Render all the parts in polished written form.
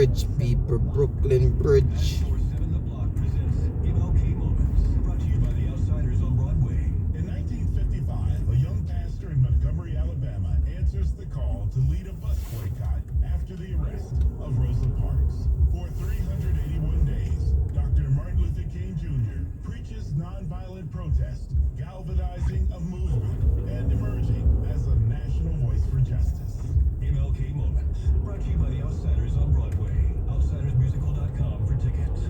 Bridge, people. Brooklyn Bridge. To lead a bus boycott after the arrest of Rosa Parks. For 381 days, Dr. Martin Luther King Jr. preaches nonviolent protest, galvanizing a movement, and emerging as a national voice for justice. MLK Moment, brought to you by the Outsiders on Broadway. OutsidersMusical.com for tickets.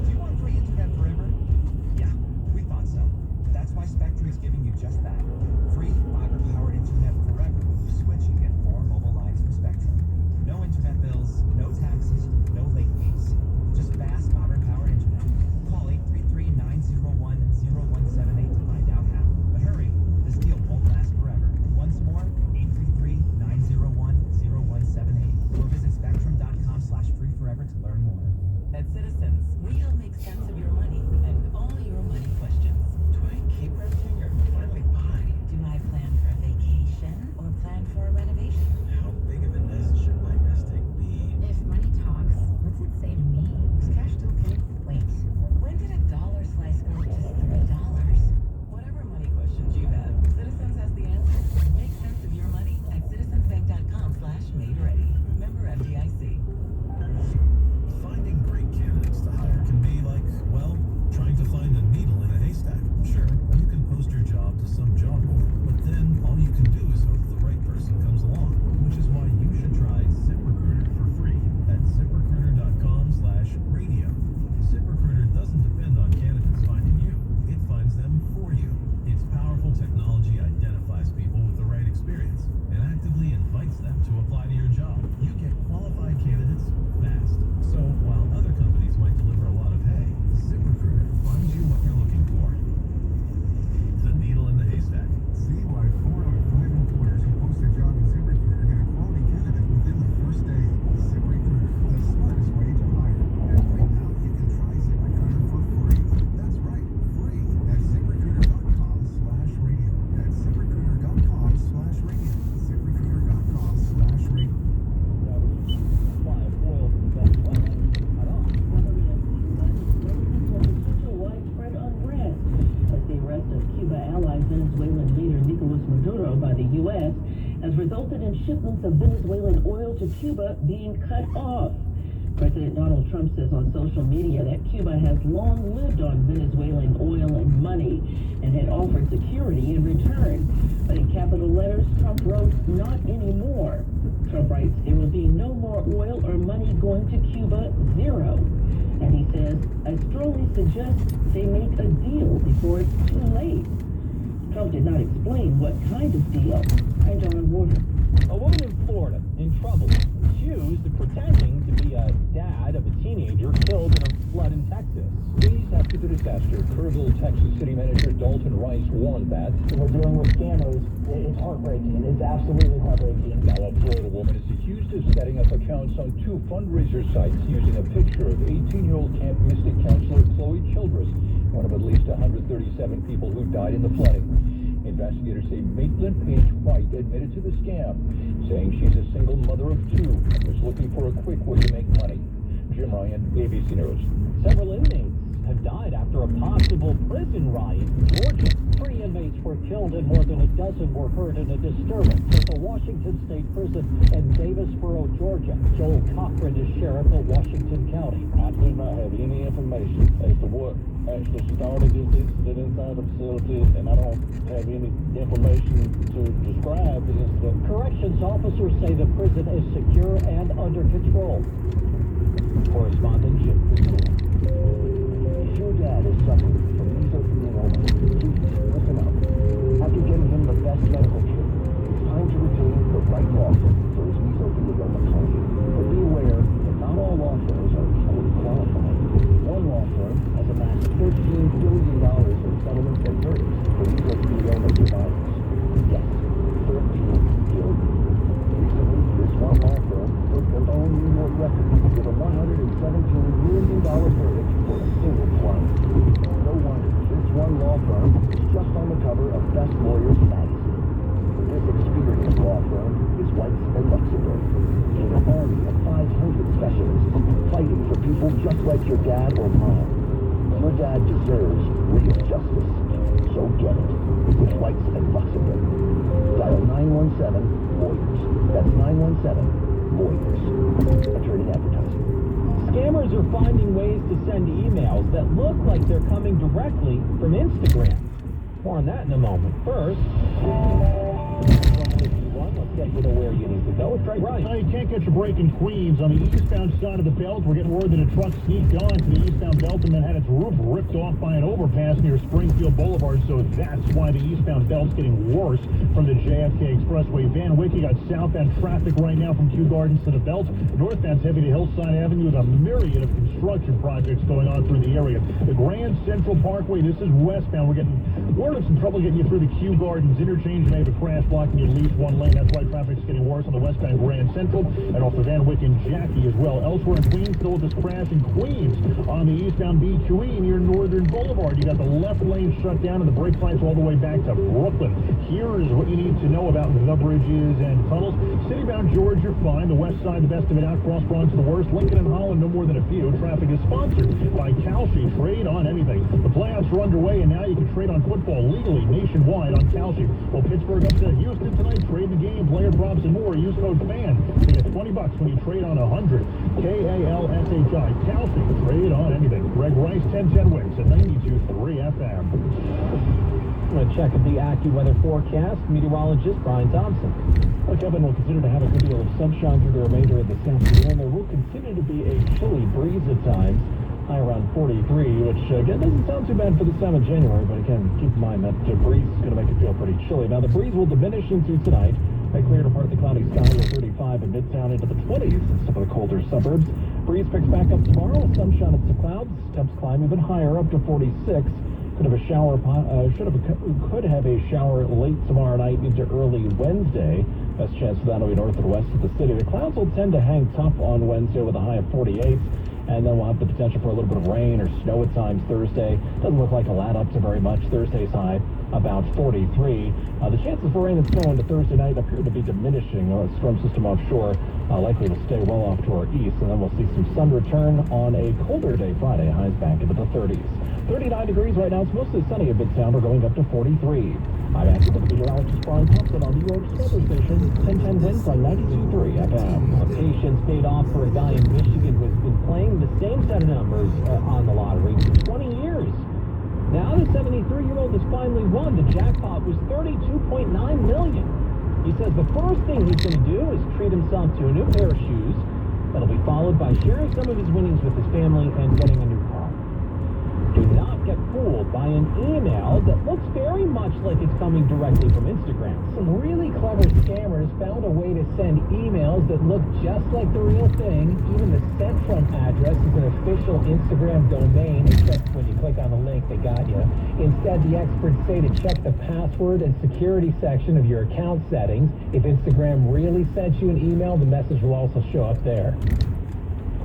Do you want free internet forever? Yeah, we thought so. That's why Spectrum is giving you just that. Free fiber-powered internet forever when you switch and get 4 mobile lines from Spectrum. No internet bills, no taxes, no late fees. Just fast fiber-powered internet. Call 833-901-0178 to find out how. But hurry, this deal won't last forever. Once more, 833-901-0178. Or visit spectrum.com/freeforever to learn more. At Citizens, we help make sense of your money and all your money questions. Do I keep renting or finally buy? Do I plan for a vacation or plan for a renovation? How big of a nest should my nest egg be? If money talks, what's it say to me? Is cash still king? Wait, when did a dollar slice go to just $3? Whatever money questions you have, Citizens has the answer. Make sense of your money at citizensbank.com/made-ready. Member FDIC. Finding great candidates to hire can be like, well, trying to find a needle in a haystack. Sure, you can post your job to some job board, but then all you can do is hope the right person comes along, which is why you should try ZipRecruiter for free at ZipRecruiter.com/radio. ZipRecruiter doesn't depend on candidates finding you, it finds them for you. Its powerful technology identifies people with the right experience and actively invites them to apply to your job. You get qualified candidates fast. So while other companies might deliver a lot of hay, ZipRecruiter finds you what you're looking for. The needle in the haystack. See why 4 out of 5 employers who post their job in ZipRecruiter get a quality candidate within the first day. ZipRecruiter, the smartest way to hire. And right now, you can try ZipRecruiter for free. That's right, free at ZipRecruiter.com/radio. That's ZipRecruiter.com/radio. ZipRecruiter.com/radio. Widespread unrest as the arrest of Cuba ally Venezuelan leader Nicolas Maduro by the U.S. has resulted in shipments of Venezuelan oil to Cuba being cut off. President Donald Trump says on social media that Cuba has long lived on Venezuelan oil and money and had offered security in return. But in capital letters, Trump wrote, "Not anymore." Trump writes, "There will be no more oil or money going to Cuba, zero." And he says, "I strongly suggest they make a deal before it's too late." Trump did not explain what kind of deal. I'm John Warner. A woman in Florida in trouble, accused of pretending to be a dad of a teenager killed in a flood in Texas. Days after the disaster, Kerrville, Texas City Manager Dalton Rice warned that we're dealing with scammers. It's heartbreaking. It's absolutely heartbreaking. now a Florida woman is accused of setting up accounts on 2 fundraiser sites using a picture of 18-year-old Camp Mystic counselor Chloe Childress, one of at least 137 people who died in the flooding. Investigators say Maitland Page White admitted to the scam, saying she's a single mother of 2 and was looking for a quick way to make money. Jim Ryan, ABC News. Several inmates have died after a possible prison riot in Georgia. 3 inmates were killed and more than a dozen were hurt in a disturbance at the Washington State Prison in Davisboro, Georgia. Joel Cochran is sheriff of Washington County. I do not have any information as to what actually started this incident inside the facility, and I don't have any information to describe the incident. Corrections officers say the prison is secure and under control. Correspondent Jim Couture. If your dad is suffering from mesothelioma, listen up. After getting him the best medical care, it's time to retain the right law firm for his mesothelioma claim. But be aware that not all law firms are equally qualified. One law firm has amassed $13 billion in settlements and verdicts for mesothelioma survivors. Yes, $13 billion. Recently, this one law firm broke their own New York record with a $117 million verdict for a single client. No wonder this one law firm is just on the cover of Best Lawyers magazine. This experienced law firm is White and Luxembourg, and an army of 500 or mile. Your dad deserves real justice. So get it. With Whites and Luxembourg. Dial 917-VOYERS. That's 917-VOYERS. Attorney advertising. Scammers are finding ways to send emails that look like they're coming directly from Instagram. More on that in a moment. First, let's get you to where you need to go. It's right. You can't catch a break in Queens. On the eastbound side of the belt, we're getting word that a truck sneaked onto the eastbound belt and then had its roof ripped off by an overpass near Springfield Boulevard, so that's why the eastbound belt's getting worse from the JFK Expressway. Van Wyck, you got southbound traffic right now from Kew Gardens to the belt. Northbound's heavy to Hillside Avenue with a myriad of construction projects going on through the area. The Grand Central Parkway, this is westbound. We're getting word of some trouble getting you through the Kew Gardens interchange. May have a crash blocking you at least one lane. That's why traffic's getting worse on the westbound Grand Central and off the Van Wyck and Jackie as well. Elsewhere in Queens, still with this crash in Queens on the eastbound BQE near Northern Boulevard. You got the left lane shut down and the brake lights all the way back to Brooklyn. Here is what you need to know about the bridges and tunnels. Citybound George, you're fine. The west side, the best of it out. Cross Bronx, the worst. Lincoln and Holland, no more than a few. Traffic is sponsored by Kalshi. Trade on anything. The playoffs are underway, and now you can trade on football legally nationwide on Kalshi. Well, Pittsburgh upset Houston tonight. Trade the game, player props, and more. Use code FAN. You get $20 when you trade on 100. KALSHI. Kalshi. Trade on anything. Greg Rice, 1010 wins at 92.3 FM. I'm going to check the AccuWeather forecast. Meteorologist Brian Thompson. Well, Kevin, will continue to have a good deal of sunshine through the remainder of this afternoon. There will continue to be a chilly breeze at times, high around 43, which, again, doesn't sound too bad for the time of January, but again, keep in mind that breeze is going to make it feel pretty chilly. Now, the breeze will diminish into tonight. A clear to partly cloudy sky with 35 in Midtown into the 20s in some of the colder suburbs. Breeze picks back up tomorrow with sunshine and some clouds. Temps climb even higher up to 46. Could have a shower, could have a shower late tomorrow night into early Wednesday. Best chance for that will be north and west of the city. The clouds will tend to hang tough on Wednesday with a high of 48. And then we'll have the potential for a little bit of rain or snow at times Thursday. Doesn't look like it'll add up to very much. Thursday's high about 43. The chances for rain and snow into Thursday night appear to be diminishing. A storm system offshore likely to stay well off to our east. And then we'll see some sun return on a colder day Friday. Highs back into the 30s. 39 degrees right now. It's mostly sunny in Midtown. We're going up to 43. I'm acting with the meteorologist Brian Thompson on New York's weather station. 1010 winds on 92.3 FM. Patience paid off for a guy in Michigan who has been playing the same set of numbers on the lottery for 20 years. Now the 73-year-old has finally won. The jackpot was $32.9 million. He says the first thing he's going to do is treat himself to a new pair of shoes. That'll be followed by sharing some of his winnings with his family and getting a new car. Do not get fooled by an email that looks very much like it's coming directly from Instagram. Some really clever scammers found a way to send emails that look just like the real thing. Even the sent from address is an official Instagram domain, except when you click on the link, they got you. Instead, the experts say to check the password and security section of your account settings. If Instagram really sent you an email, the message will also show up there.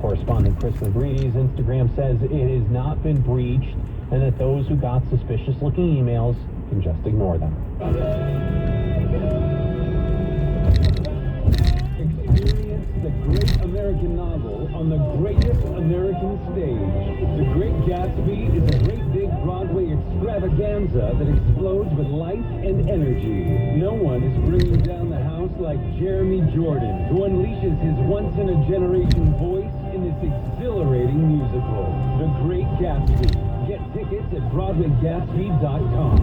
Correspondent Chris McGreedy's Instagram says it has not been breached and that those who got suspicious-looking emails can just ignore them. Experience the great American novel on the greatest American stage. The Great Gatsby is a great big Broadway extravaganza that explodes with life and energy. No one is bringing down the house like Jeremy Jordan, who unleashes his once-in-a-generation voice in this exhilarating musical, The Great Gatsby. Get tickets at BroadwayGatsby.com.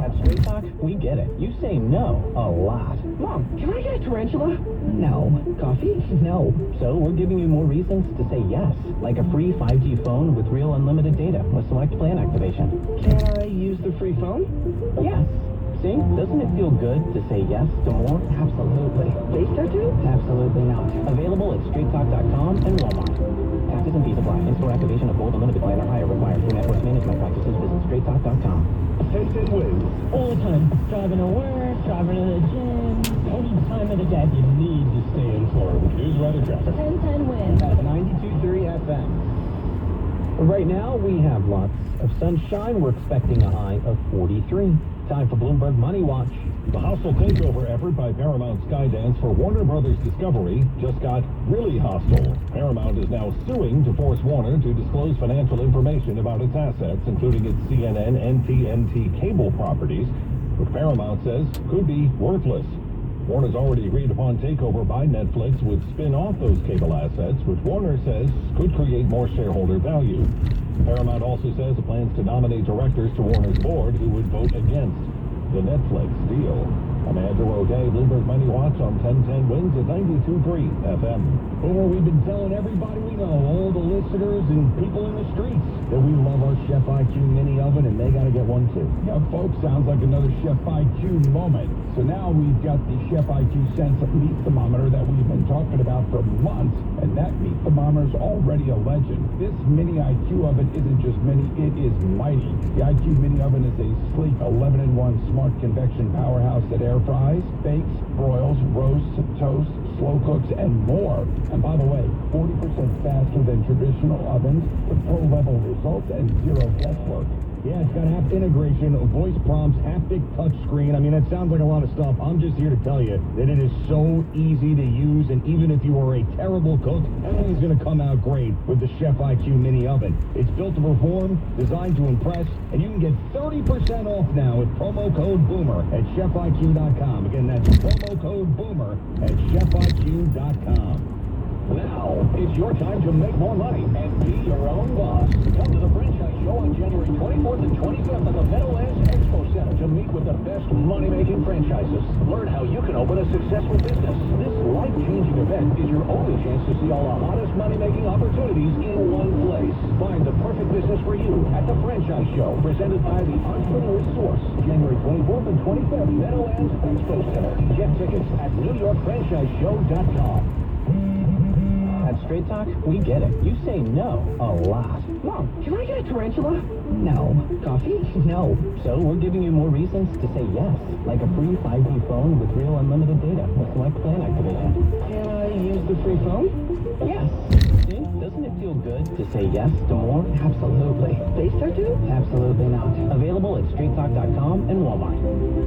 At Straight Talk, we get it. You say no a lot. Mom, can I get a tarantula? No. Coffee? No. So we're giving you more reasons to say yes, like a free 5G phone with real unlimited data with select plan activation. Can I use the free phone? Yes. See, doesn't it feel good to say yes to more? Absolutely. Face tattoo? Absolutely not. Available at straighttalk.com and Walmart. Taxes and fees apply. In-store activation of gold unlimited plan or higher required. Through network management practices, visit straighttalk.com. 1010 wins. All the time. Driving to work, driving to the gym. Any time of the day. You need to stay informed. Here's weather traffic. 1010 wins. At 92.3 FM. Right now, we have lots of sunshine. We're expecting a high of 43. Time for Bloomberg Money Watch. The hostile takeover effort by Paramount Skydance for Warner Brothers Discovery just got really hostile. Paramount is now suing to force Warner to disclose financial information about its assets, including its CNN and TNT cable properties, which Paramount says could be worthless. Warner's already agreed upon takeover by Netflix would spin off those cable assets, which Warner says could create more shareholder value. Paramount also says it plans to nominate directors to Warner's board who would vote against the Netflix deal. I'm Andrew O'Day, Bloomberg Money Watch on 1010 Wins at 92.3 FM. Boomer, we've been telling everybody we know, all the listeners and people in the streets, that we love our Chef IQ mini oven and they gotta get one too. Yeah, folks, sounds like another Chef IQ moment. So now we've got the Chef IQ Sense meat thermometer that we've been talking about for months, and that meat thermometer's already a legend. This mini IQ oven isn't just mini, it is mighty. The IQ mini oven is a sleek 11-in-1 smart convection powerhouse that air fries, bakes, broils, roasts, toasts, slow cooks, and more. And by the way, 40% faster than traditional ovens with pro-level results and zero guesswork. Yeah, it's got app integration, voice prompts, haptic touch screen. I mean, that sounds like a lot of stuff. I'm just here to tell you that it is so easy to use, and even if you are a terrible cook, everything's going to come out great with the Chef IQ mini oven. It's built to perform, designed to impress, and you can get 30% off now with promo code BOOMER at chefiq.com. Again, that's promo code BOOMER at chefiq.com. Now, it's your time to make more money and be your own boss. Come to the Franchise Show on January 24th and 25th at the Meadowlands Expo Center to meet with the best money-making franchises. Learn how you can open a successful business. This life-changing event is your only chance to see all the hottest money-making opportunities in one place. Find the perfect business for you at the Franchise Show, presented by the Entrepreneur Source, January 24th and 25th, Meadowlands Expo Center. Get tickets at NewYorkFranchiseShow.com. At Straight Talk, we get it. You say no a lot. Mom, can I get a tarantula? No. Coffee? No. So we're giving you more reasons to say yes, like a free 5G phone with real unlimited data with select plan activation. Can I use the free phone? Yes. See? Doesn't it feel good to say yes to more? Absolutely. They start to? Absolutely not. Available at straighttalk.com and Walmart.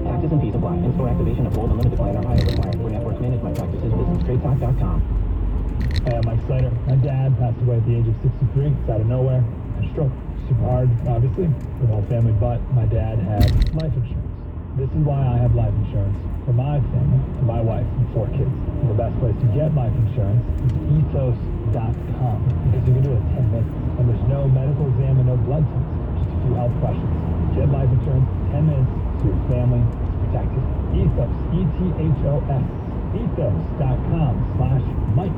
Taxes and fees apply. In-store activation of gold unlimited plan are higher required. For network management practices, visit straighttalk.com. Hey, I'm Mike Snyder. My dad passed away at the age of 63. It's out of nowhere. A stroke. Super hard, obviously, for the whole family, but my dad had life insurance. This is why I have life insurance for my family, for my wife, and 4 kids. And the best place to get life insurance is ethos.com, because you can do it in 10 minutes. And there's no medical exam and no blood tests, just a few health questions. Get life insurance in 10 minutes so your family is protected. Ethos, E-T-H-O-S, ethos.com/Mike.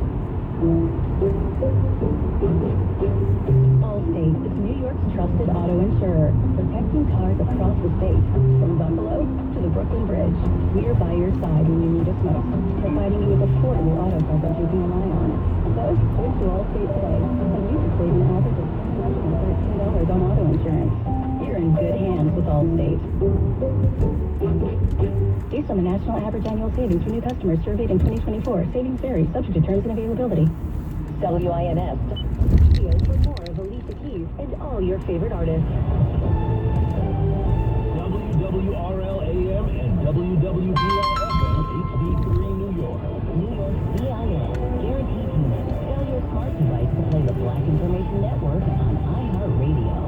Allstate is New York's trusted auto insurer, protecting cars across the state, from Buffalo to the Brooklyn Bridge. We are by your side when you need us most, providing you with affordable auto coverage you can rely on. So, switch to Allstate today, and you can save an average of $713 on auto insurance. You're in good hands with Allstate. Based on the national average annual savings for new customers surveyed in 2024, savings vary, subject to terms and availability. WINS. Studios for more of Alicia Keys and all your favorite artists. WWRL-AM and WWBR-FM HD3 New York. New York BIN. Guaranteed payment. Tell your smart device to play the Black Information Network on iHeartRadio.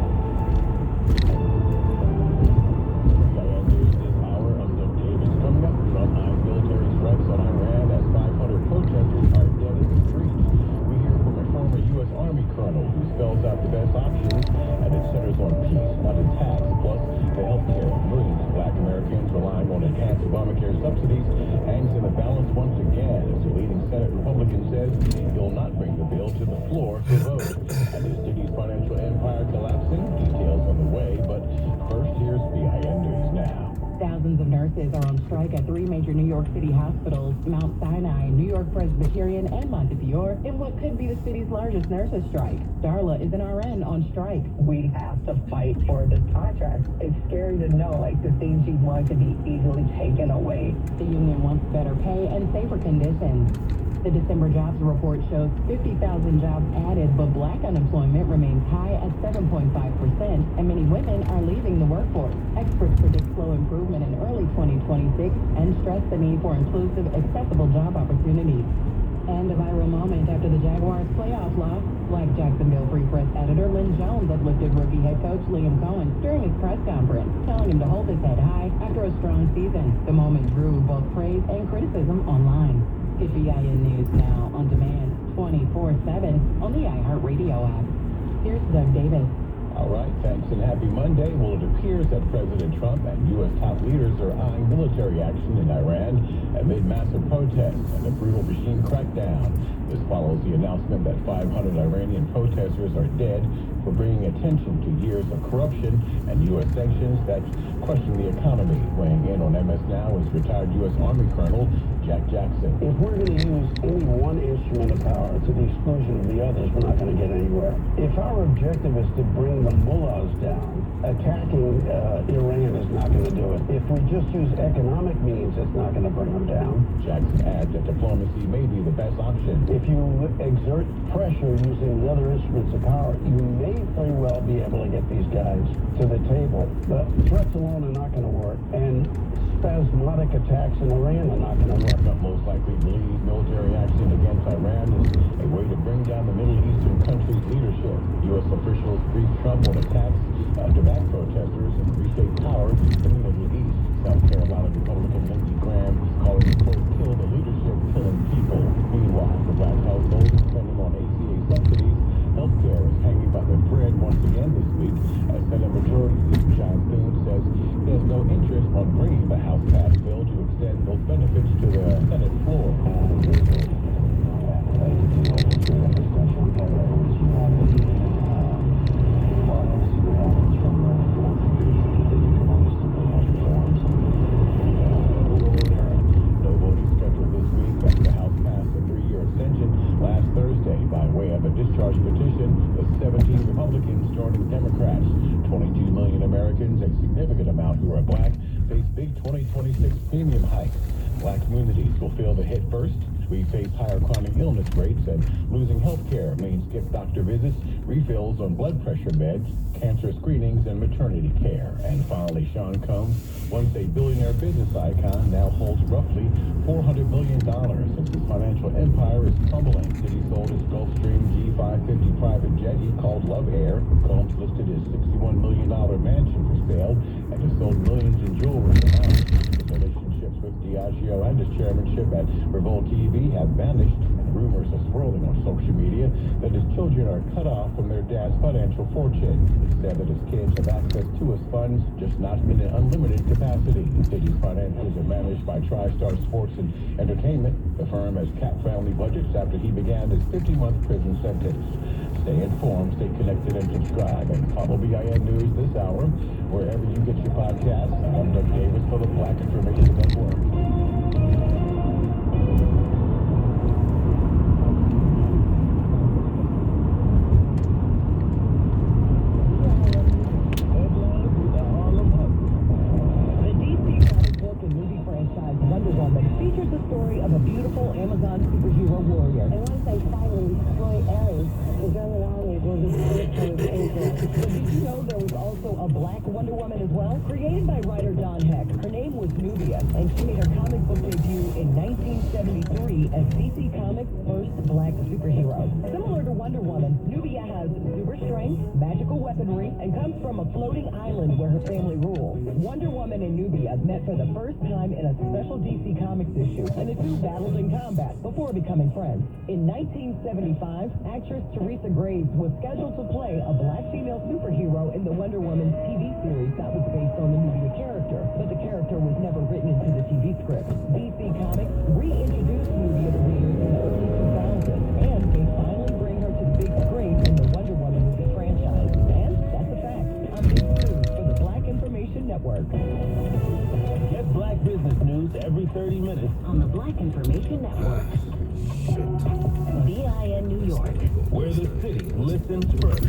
Coming up, Trump eyes military strikes on Iran as 500 protesters are dead in the streets. We hear from a former U.S. Army colonel who spells out the best options, and it centers on peace, not attacks, plus the health care of millions of Black Americans relying on enhanced Obamacare subsidies hangs in the balance once again as the leading Senate Republican says he'll not bring the bill to the floor for vote. And is Diddy's financial empire collapsing? Details on the way, but first here's BIN News Now. Thousands of nurses are on strike at 3 major New York City hospitals, Mount Sinai, New York Presbyterian, and Montefiore, in what could be the city's largest nurses strike. Darla is an RN on strike. We have to fight for this contract. It's scary to know, like, the things you want to be easily taken away. The union wants better pay and safer conditions. The December jobs report shows 50,000 jobs added, but black unemployment remains high at 7.5%, and many women are leaving the workforce. Experts predict slow improvement in early 2026 and stress the need for inclusive, accessible job opportunities. And a viral moment after the Jaguars' playoff loss. Black Jacksonville Free Press editor Lynn Jones uplifted rookie head coach Liam Cohen during his press conference, telling him to hold his head high after a strong season. The moment drew both praise and criticism online. Get BIN News now on demand 24/7 on the iHeartRadio app. Here's Doug Davis. All right, thanks and happy Monday. Well, it appears that President Trump and U.S. top leaders are eyeing military action in Iran amid massive protests and a brutal regime crackdown. This follows the announcement that 500 Iranian protesters are dead for bringing attention to years of corruption and U.S. sanctions that question the economy. Weighing in on MS Now is retired U.S. Army Colonel Jack Jackson. If we're going to use any one instrument of power to the exclusion of the others, we're not going to get anywhere. If our objective is to bring the mullahs down, attacking Iran is not going to do it. If we just use economic means, it's not going to bring them down. Jackson adds that diplomacy may be the best option. If you exert pressure using the other instruments of power, you may very well be able to get these guys to the table. But threats alone are not going to work. And spasmodic attacks in Iran are not going to work. But most likely believes military action against Iran is a way to bring down the Middle Eastern country's leadership. U.S. officials briefed Trump on attacks to back protesters and reshape power in the Middle East. South Carolina Republican Lindsey Graham is calling the quote, kill the leadership, killing people. Meanwhile, for black households depending on ACA subsidies, healthcare is hanging by the thread once again this week as Senate Majority Leader John Thune says he has no interest on bringing the House-passed bill to extend those benefits to the Senate floor. No voting scheduled this week after the House passed a 3-year extension last Thursday by way of a discharge petition with 17 Republicans joining Democrats. 22 million Americans, a significant amount who are black, face big 2026 premium hikes. Black communities will feel the hit first. We face higher chronic illness rates, and losing health care means skip doctor visits, refills on blood pressure meds, cancer screenings, and maternity care. And finally, Sean Combs, once a billionaire business icon, now holds roughly $400 million since his financial empire is crumbling. Diddy sold his Gulfstream G550 private jet he called Love Air. Combs listed his $61 million mansion for sale and has sold millions in jewelry and art. His relationships with Diageo and his chairmanship at Revolt TV have vanished, and rumors are swirling on social media that his children are cut off from their dad's financial fortune. It's said that his kids have access to his funds, just not in an unlimited capacity. Diddy's finances are managed by TriStar Sports and Entertainment. The firm has capped family budgets after he began his 50-month prison sentence. Stay informed, stay connected, and subscribe. And follow BIN News this hour, wherever you get your podcasts. I'm Doug Davis for the Black Information Network. Features the story of a beautiful Amazon superhero warrior. And once they finally destroy Ares, the German army will be destroyed to Israel. But did you know there was also a black Wonder Woman as well? Created by writer Don Heck. Her name was Nubia, and she made her comic book debut in 1973 as DC Comics' first black superhero. Similar to Wonder Woman, Nubia has super strength, magical weaponry, and comes from a floating island where her family rules. Wonder Woman and Nubia met for the first time in a special DC Comics issue, and the two battled in combat before becoming friends. In 1975, actress Teresa Graves was scheduled to play a black female superhero in the Wonder Woman TV series that was based on the Nubia character, but the character was never written into the TV script. DC Comics reintroduced Nubia to readers in the early 2000s, and they finally bring her to the big screen in the Wonder Woman movie franchise. And that's a fact. I'm Big News for the Black Information Network. Get black business news every 30 minutes On the Black Information Network. BIN New York. where the city listens first.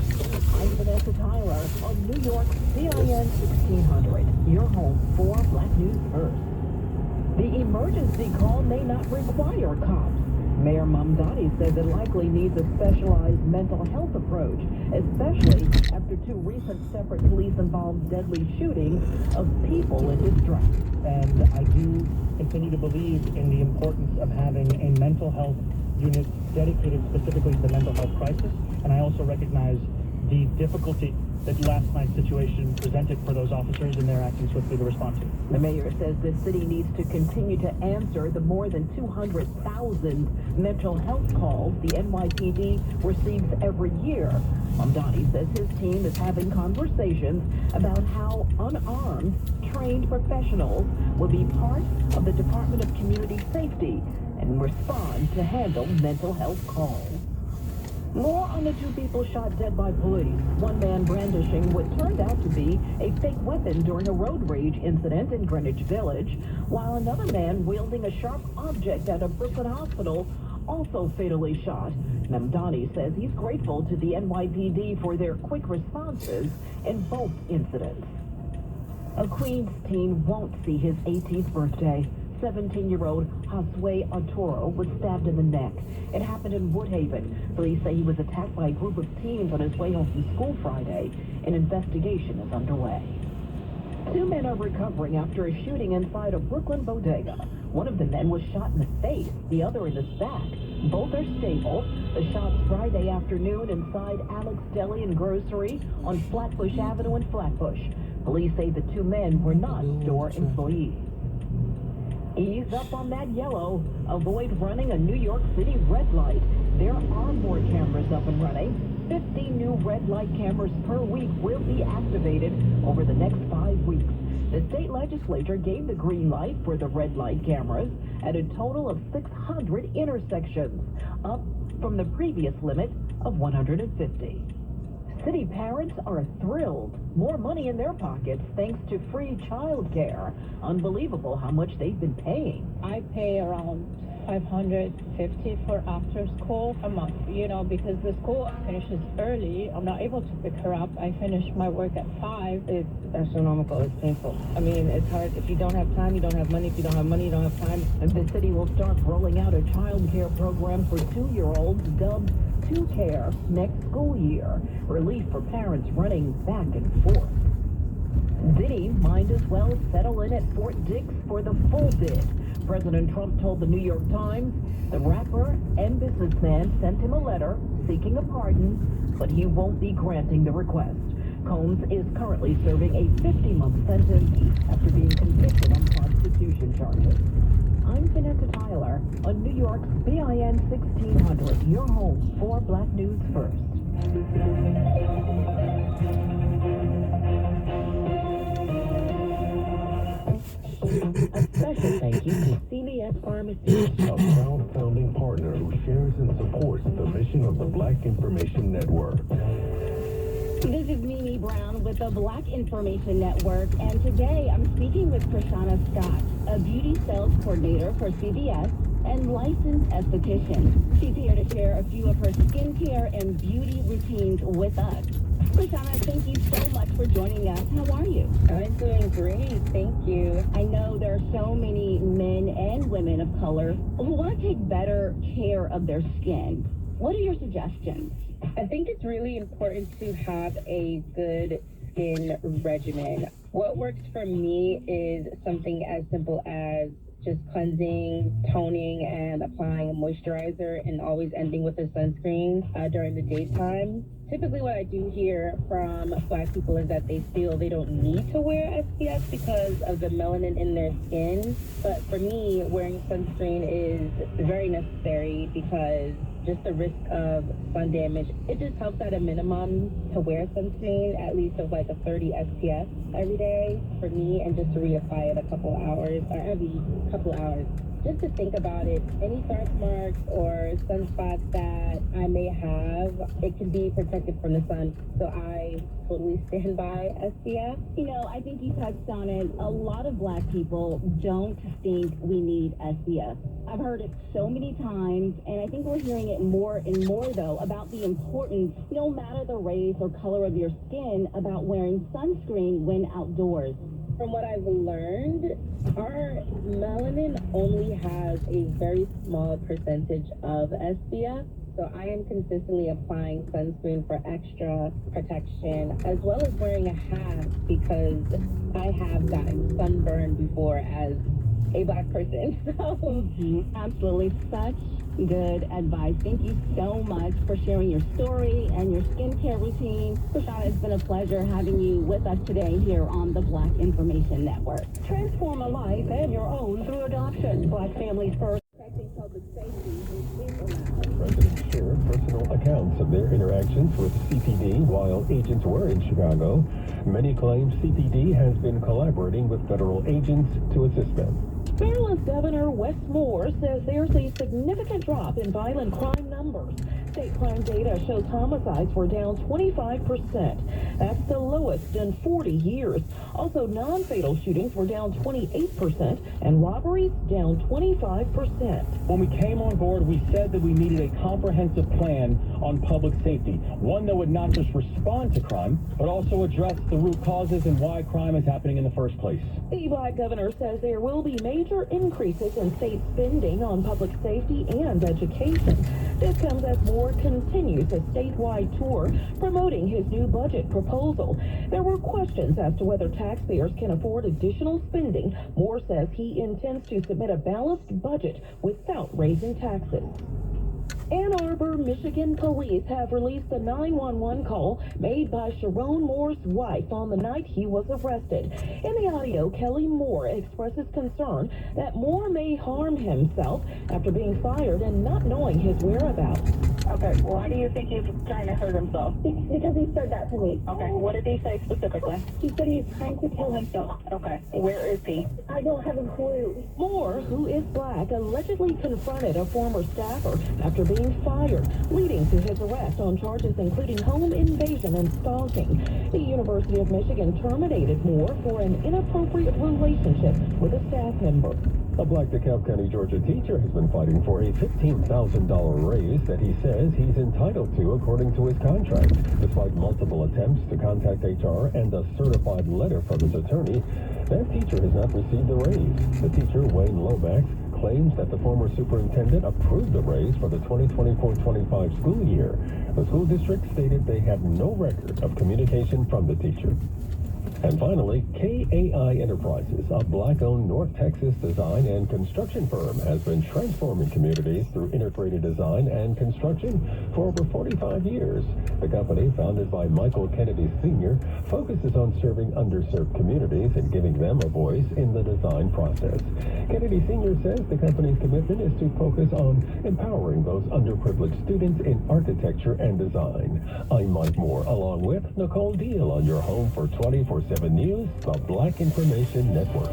I'm Vanessa Tyler on New York BIN 1600, your home for Black News First. The emergency call may not require cops. Mayor Mamdani says it likely needs a specialized mental health approach, especially after 2 recent separate police-involved deadly shootings of people in distress. And I do continue to believe in the importance of having a mental health unit dedicated specifically to the mental health crisis. And I also recognize the difficulty that last night's situation presented for those officers, and they're acting swiftly to respond to. The mayor says the city needs to continue to answer the more than 200,000 mental health calls the NYPD receives every year. Mamdani says his team is having conversations about how unarmed, trained professionals will be part of the Department of Community Safety and respond to handle mental health calls. More on the 2 people shot dead by police. One man brandishing what turned out to be a fake weapon during a road rage incident in Greenwich Village, while another man wielding a sharp object at a Brooklyn hospital also fatally shot. Mamdani says he's grateful to the NYPD for their quick responses in both incidents. A Queens teen won't see his 18th birthday. 17-year-old Josue Arturo was stabbed in the neck. It happened in Woodhaven. Police say he was attacked by a group of teens on his way home from school Friday. An investigation is underway. 2 men are recovering after a shooting inside a Brooklyn bodega. One of the men was shot in the face, the other in the back. Both are stable. The shots Friday afternoon inside Alex Deli and Grocery on Flatbush Avenue in Flatbush. Police say the 2 men were not store employees. Ease up on that yellow. Avoid running a New York City red light. There are more cameras up and running. 50 new red light cameras per week will be activated over the next 5 weeks. The state legislature gave the green light for the red light cameras at a total of 600 intersections, up from the previous limit of 150. City parents are thrilled. More money in their pockets thanks to free child care. Unbelievable how much they've been paying. I pay around $550 for after school a month, because the school finishes early. I'm not able to pick her up. I finish my work at 5. It's astronomical. It's painful. I mean, it's hard. If you don't have time, you don't have money. If you don't have money, you don't have time. And the city will start rolling out a child care program for 2-year-olds dubbed 2Care next school year. Relief for parents running back and forth. Diddy might as well settle in at Fort Dix for the full bid. President Trump told the New York Times the rapper and businessman sent him a letter seeking a pardon, but he won't be granting the request. Combs is currently serving a 50-month sentence after being convicted on prostitution charges. I'm Vanessa Tyler on New York's BIN 1600, your home for Black News First. A special thank you to CVS Pharmacy, a proud founding partner who shares and supports the mission of the Black Information Network. This is Mimi Brown with the Black Information Network, and today I'm speaking with Krishana Scott, a beauty sales coordinator for CVS and licensed esthetician. She's here to share a few of her skincare and beauty routines with us. Krishana, thank you so much for joining us. How are you? I'm doing great. Thank you. I know there are so many men and women of color who want to take better care of their skin. What are your suggestions? I think it's really important to have a good skin regimen. What works for me is something as simple as just cleansing, toning, and applying a moisturizer, and always ending with a sunscreen during the daytime. Typically what I do hear from Black people is that they feel they don't need to wear SPF because of the melanin in their skin. But for me, wearing sunscreen is very necessary because just the risk of sun damage, it just helps at a minimum to wear sunscreen, at least of like a 30 SPF every day for me, and just to reapply it a couple hours, or every couple hours. Just to think about it, any dark marks or sunspots that I may have, it can be protected from the sun. So I totally stand by SPF. I think you touched on it. A lot of Black people don't think we need SPF. I've heard it so many times, and I think we're hearing it more and more, though, about the importance, no matter the race or color of your skin, about wearing sunscreen when outdoors. From what I've learned, our melanin only has a very small percentage of SPF. So I am consistently applying sunscreen for extra protection, as well as wearing a hat because I have gotten sunburned before as a Black person. So Absolutely, such good advice. Thank you so much for sharing your story and your skincare routine. Prashana, it's been a pleasure having you with us today here on the Black Information Network. Transform a life and your own through adoption. Black families first. protecting public safety is allowed. Residents share personal accounts of their interactions with CPD while agents were in Chicago. Many claim CPD has been collaborating with federal agents to assist them. Maryland's Governor Wes Moore says there's a significant drop in violent crime numbers. State crime data shows homicides were down 25%. That's the lowest in 40 years. Also, non-fatal shootings were down 28% and robberies down 25%. When we came on board, we said that we needed a comprehensive plan on public safety, one that would not just respond to crime, but also address the root causes and why crime is happening in the first place. The Black governor says there will be major increases in state spending on public safety and education. This comes as Moore continues a statewide tour promoting his new budget proposal. There were questions as to whether taxpayers can afford additional spending. Moore says he intends to submit a balanced budget without raising taxes. Ann Arbor, Michigan police have released a 911 call made by Sharon Moore's wife on the night he was arrested. In the audio, Kelly Moore expresses concern that Moore may harm himself after being fired and not knowing his whereabouts. Okay, why do you think he's trying to hurt himself? Because he said that to me. Okay, what did he say specifically? He said he's trying to kill himself. Okay, where is he? I don't have a clue. Moore, who is Black, allegedly confronted a former staffer after being fired, leading to his arrest on charges including home invasion and stalking. The University of Michigan terminated Moore for an inappropriate relationship with a staff member. A Black DeKalb County, Georgia teacher has been fighting for a $15,000 raise that he says he's entitled to according to his contract. Despite multiple attempts to contact HR and a certified letter from his attorney, that teacher has not received the raise. The teacher, Wayne Lomax, claims that the former superintendent approved the raise for the 2024-25 school year. The school district stated they have no record of communication from the teacher. And finally, KAI Enterprises, a Black-owned North Texas design and construction firm, has been transforming communities through integrated design and construction for over 45 years. The company, founded by Michael Kennedy Sr., focuses on serving underserved communities and giving them a voice in the design process. Kennedy Sr. says the company's commitment is to focus on empowering those underprivileged students in architecture and design. I'm Mike Moore, along with Nicole Deal on your home for 24/7 News, the Black Information Network.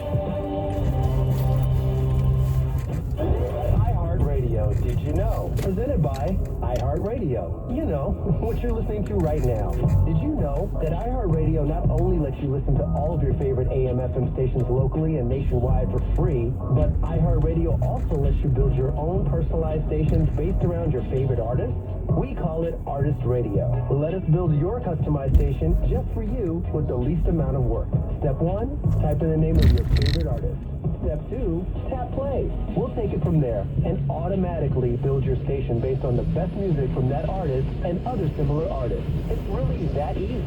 iHeartRadio, did you know? Presented by iHeartRadio. You know, what you're listening to right now. Did you know that iHeartRadio not only lets you listen to all of your favorite AM/FM stations locally and nationwide for free, but iHeartRadio also lets you build your own personalized stations based around your favorite artists? We call it Artist Radio. Let us build your customized station just for you with the least amount of work. Step 1, type in the name of your favorite artist. Step 2, tap play. We'll take it from there and automatically build your station based on the best music from that artist and other similar artists. It's really that easy.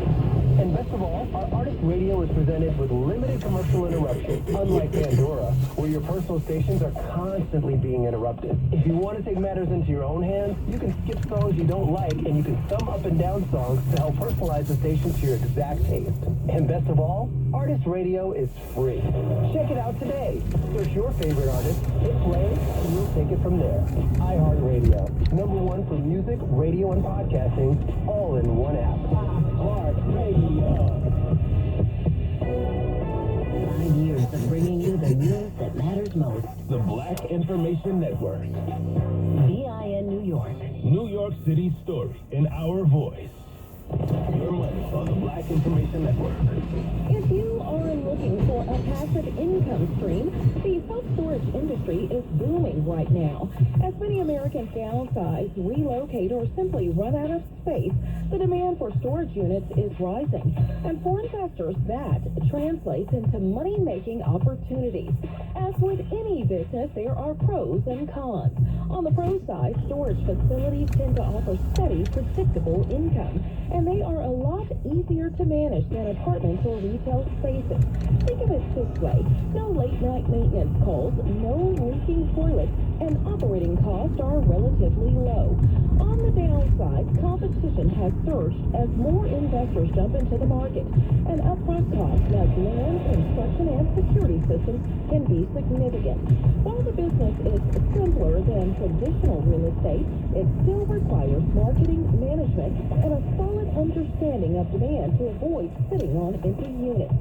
And best of all, our Artist Radio is presented with limited commercial interruption, unlike Pandora, where your personal stations are constantly being interrupted. If you want to take matters into your own hands, you can skip songs you don't like, and you can thumb up and down songs to help personalize the station to your exact taste. And best of all, Artist Radio is free. Check it out today. Search your favorite artist, hit play, and we'll take it from there. iHeartRadio, #1 for music, radio, and podcasting, all in one app. iHeartRadio. 5 years of bringing you the news that matters most. The Black Information Network. BIN New York. New York City's story in our voice. Your money on the Black Information Network. If you are looking for a passive income stream, the self-storage industry is booming right now. As many Americans downsize, relocate, or simply run out of space, the demand for storage units is rising. And for investors, that translates into money-making opportunities. As with any business, there are pros and cons. On the pro side, storage facilities tend to offer steady, predictable income, and they are a lot easier to manage than apartments or retail spaces. Think of it this way: no late-night maintenance calls, no leaking toilets, and operating costs are relatively low. On the downside, competition has surged as more investors jump into the market, and upfront costs like land, construction, and security systems can be significant. While the business is simpler than traditional real estate, it still requires marketing, management, and a solid understanding of demand to avoid sitting on empty units.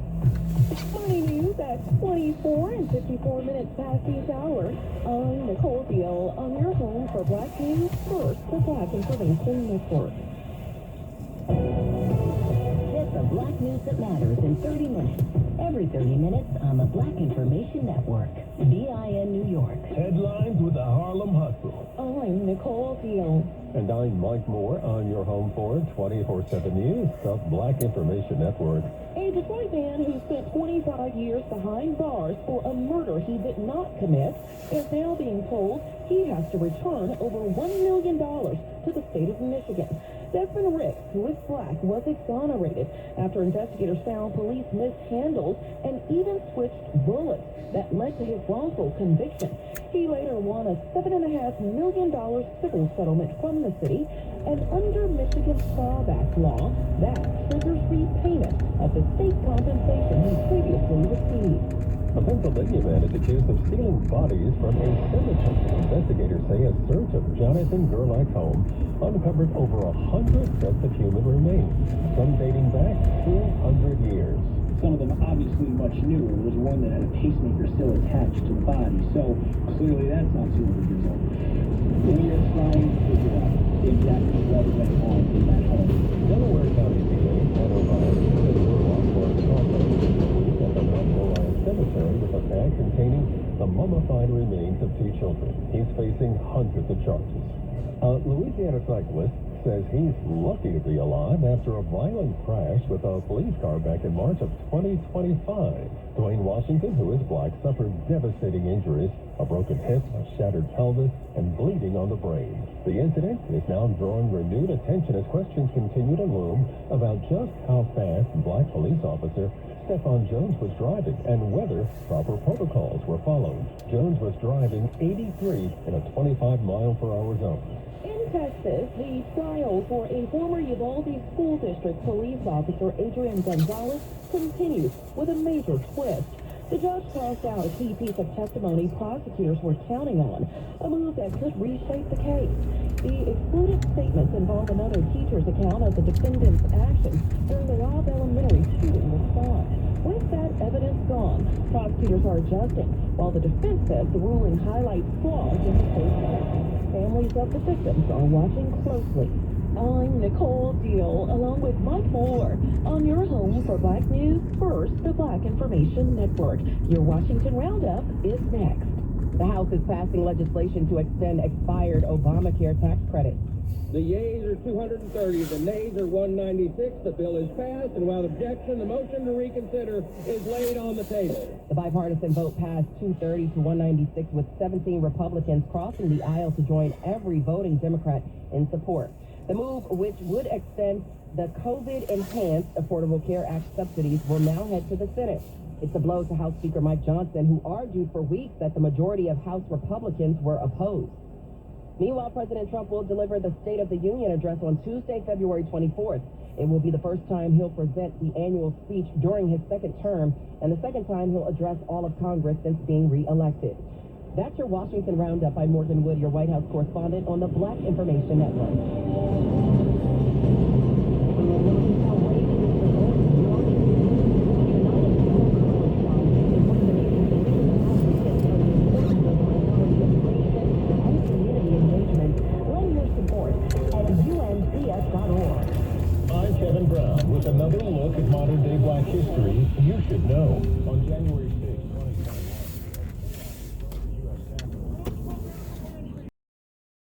Money news at 24 and 54 minutes past each hour. I'm Nicole Deal on your home for Black News First, the Black Information Network. Get the Black News that matters in 30 minutes. Every 30 minutes on the Black Information Network. BIN New York. Headlines with the Harlem Hustle. I'm Nicole Deal. And I'm Mike Moore on your home for 24/7 News, the Black Information Network. A Detroit man who spent 25 years behind bars for a murder he did not commit is now being told he has to return over $1 million to the state of Michigan. Desmond Ricks, who is black, was exonerated after investigators found police mishandled and even switched bullets that led to his wrongful conviction. He later won a $7.5 million civil settlement from the city, and under Michigan's clawback law, that triggers repayment of the state compensation he previously received. A Pennsylvania man is accused of stealing bodies from a cemetery. Investigators say a search of Jonathan Gerlach's home uncovered over 100 sets of human remains, some dating back 200 years. Some of them obviously much newer. There was one that had a pacemaker still attached to the body, so clearly that's not 200 years old. We are trying to figure out exactly what went on in that home. Delaware County DA Ed O'Brien said Gerlach was caught by police at the Mount Moriah Cemetery with a bag containing the mummified remains of 2 children. He's facing hundreds of charges. A Louisiana cyclist says he's lucky to be alive after a violent crash with a police car back in March of 2025. Dwayne Washington, who is black, suffered devastating injuries, a broken hip, a shattered pelvis, and bleeding on the brain. The incident is now drawing renewed attention as questions continue to loom about just how fast black police officer Stephon Jones was driving and whether proper protocols were followed. Jones was driving 83 in a 25-mile-per-hour zone. In Texas, the trial for a former Uvalde School District police officer, Adrian Gonzalez, continues with a major twist. The judge tossed out a key piece of testimony prosecutors were counting on, a move that could reshape the case. The excluded statements involve another teacher's account of the defendant's actions during the Robb Elementary shooting response. With that evidence gone, prosecutors are adjusting, while the defense says the ruling highlights flaws in the case. Families of the victims are watching closely. I'm Nicole Deal, along with Mike Moore, on your home for Black News First, the Black Information Network. Your Washington Roundup is next. The House is passing legislation to extend expired Obamacare tax credits. The yeas are 230, the nays are 196. The bill is passed, and without objection, the motion to reconsider is laid on the table. The bipartisan vote passed 230 to 196, with 17 Republicans crossing the aisle to join every voting Democrat in support. The move, which would extend the COVID-enhanced Affordable Care Act subsidies, will now head to the Senate. It's a blow to House Speaker Mike Johnson, who argued for weeks that the majority of House Republicans were opposed. Meanwhile, President Trump will deliver the State of the Union address on Tuesday, February 24th. It will be the first time he'll present the annual speech during his second term, and the second time he'll address all of Congress since being reelected. That's your Washington Roundup. I'm Morgan Wood, your White House correspondent on the Black Information Network. Kevin Brown with another look at modern-day black history you should know. On January 6th,